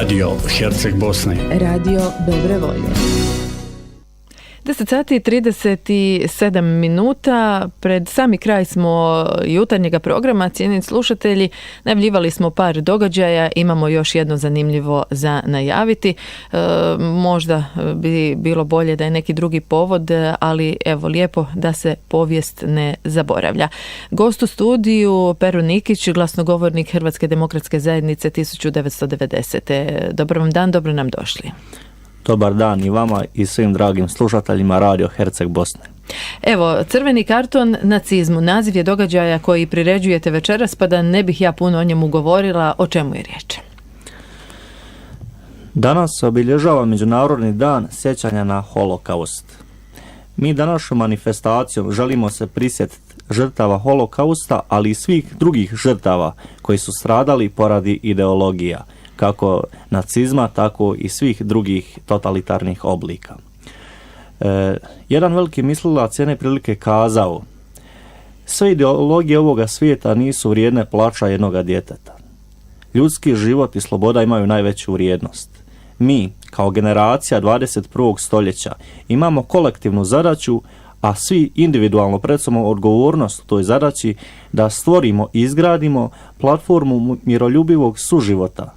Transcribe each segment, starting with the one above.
Radio Herceg Bosne. Radio Dobre volje. 10 sati i 37 minuta. Pred sami kraj smo jutarnjega programa. Cijenjeni slušatelji, najavljivali smo par događaja. Imamo još jedno zanimljivo za najaviti. Možda bi bilo bolje da je neki drugi povod, ali evo, lijepo da se povijest ne zaboravlja. Gost u studiju Pero Nikić, glasnogovornik Hrvatske demokratske zajednice 1990. Dobar vam dan, dobro nam došli. Dobar dan i vama i svim dragim slušateljima Radio Herceg Bosne. Evo, crveni karton nacizmu, naziv je događaja koji priređujete večeras, pa da ne bih ja puno o njemu govorila, o čemu je riječ? Danas se obilježava Međunarodni dan sjećanja na holokaust. Mi današnjom manifestacijom želimo se prisjetiti žrtava holokausta, ali i svih drugih žrtava koji su stradali poradi ideologija, kako nacizma, tako i svih drugih totalitarnih oblika. Jedan veliki mislilac jedne prilike kazao: sve ideologije ovoga svijeta nisu vrijedne plaća jednoga djeteta. Ljudski život i sloboda imaju najveću vrijednost. Mi, kao generacija 21. stoljeća, imamo kolektivnu zadaću, a svi individualno pred sobom odgovornost u toj zadaći da stvorimo i izgradimo platformu miroljubivog suživota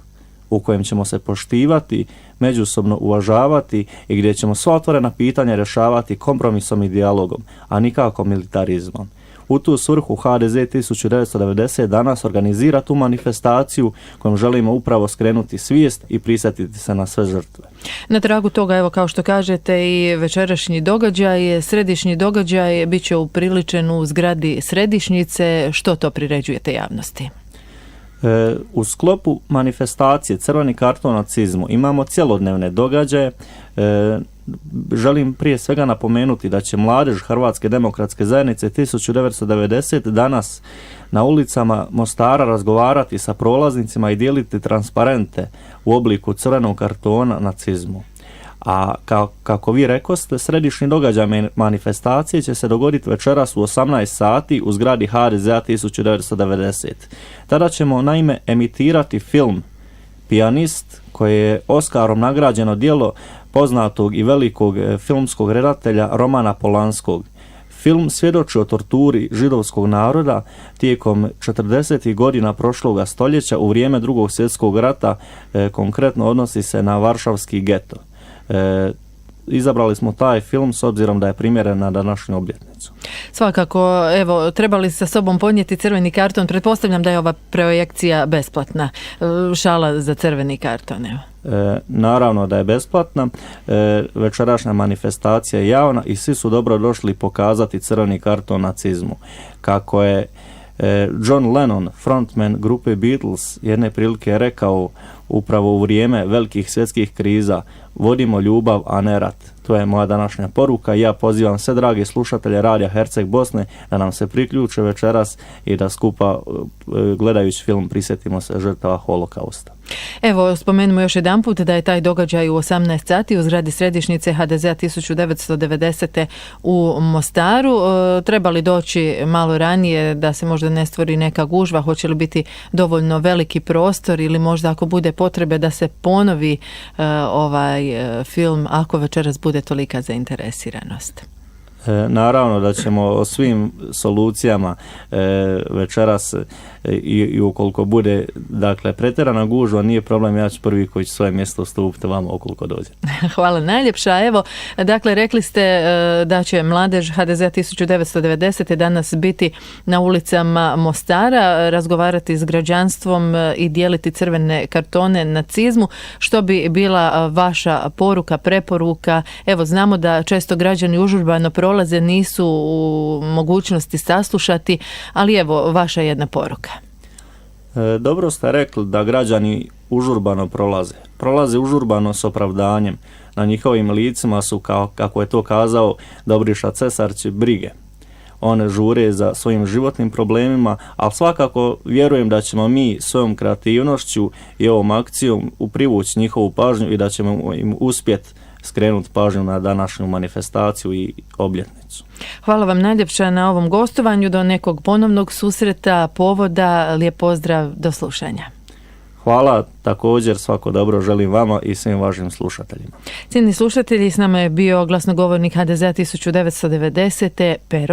u kojem ćemo se poštivati, međusobno uvažavati i gdje ćemo sva otvorena pitanja rješavati kompromisom i dijalogom, a nikako militarizmom. U tu svrhu HDZ 1990 danas organizira tu manifestaciju kojom želimo upravo skrenuti svijest i prisjetiti se na sve žrtve. Na tragu toga, evo, kao što kažete, i večerašnji događaj, središnji događaj, bit će upriličen u zgradi Središnjice. Što to priređujete javnosti? U sklopu manifestacije Crveni karton nacizmu imamo cjelodnevne događaje. Želim prije svega napomenuti da će mladež Hrvatske demokratske zajednice 1990 danas na ulicama Mostara razgovarati sa prolaznicima i dijeliti transparente u obliku crvenog kartona nacizmu. A kako vi rekoste, središnji događaj manifestacije će se dogoditi večeras u 18 sati u zgradi HDZ-a 1990. Tada ćemo naime emitirati film Pijanist, koji je Oskarom nagrađeno djelo poznatog i velikog filmskog redatelja Romana Polanskog. Film svjedoči o torturi židovskog naroda tijekom 40. godina prošloga stoljeća u vrijeme Drugog svjetskog rata, konkretno odnosi se na Varšavski geto. Izabrali smo taj film s obzirom da je primjeren na današnju obljetnicu. Svakako, evo, trebali sa sobom ponijeti crveni karton. Pretpostavljam da je ova projekcija besplatna. Šala za crveni karton, evo. Naravno da je besplatna. Večerašnja manifestacija je javna i svi su dobro došli pokazati crveni karton nacizmu. Kako je John Lennon, frontman grupe Beatles, jedne prilike rekao upravo u vrijeme velikih svjetskih kriza: vodimo ljubav, a ne rat. To je moja današnja poruka i ja pozivam sve drage slušatelje Radija Herceg Bosne da nam se priključe večeras i da skupa, gledajući film, prisjetimo se žrtava holokausta. Evo, spomenimo još jedanput da je taj događaj u 18 sati u zgradi Središnjice HDZ-a 1990. u Mostaru. Treba li doći malo ranije da se možda ne stvori neka gužva? Hoće li biti dovoljno veliki prostor ili možda ako bude potrebe da se ponovi ovaj film ako večeras bude tolika zainteresiranost? Naravno da ćemo o svim solucijama večeras i ukoliko bude, dakle, pretjerana gužva, nije problem, ja ću prvi koji će svoje mjesto ustupiti vama ukoliko dođe. Hvala najljepša. Evo, dakle, rekli ste da će mladež HDZ 1990. danas biti na ulicama Mostara, razgovarati s građanstvom i dijeliti crvene kartone nacizmu. Što bi bila vaša poruka, preporuka? Evo, znamo da često građani užurbano prolaze, nisu u mogućnosti saslušati, ali evo, vaša jedna poruka. Dobro ste rekli da građani užurbano prolaze užurbano s opravdanjem. Na njihovim licima su, kako je to kazao Dobriša Cesarć, brige. One žure za svojim životnim problemima, ali svakako vjerujem da ćemo mi svojom kreativnošću i ovom akcijom privući njihovu pažnju i da ćemo im uspjeti skrenuti pažnju na današnju manifestaciju i obljetnicu. Hvala vam najljepša na ovom gostovanju. Do nekog ponovnog susreta, povoda, lijep pozdrav, do slušanja. Hvala, također svako dobro želim vama i svim vašim slušateljima. Cijenjeni slušatelji, s nama je bio glasnogovornik HDZ-a 1990. Pero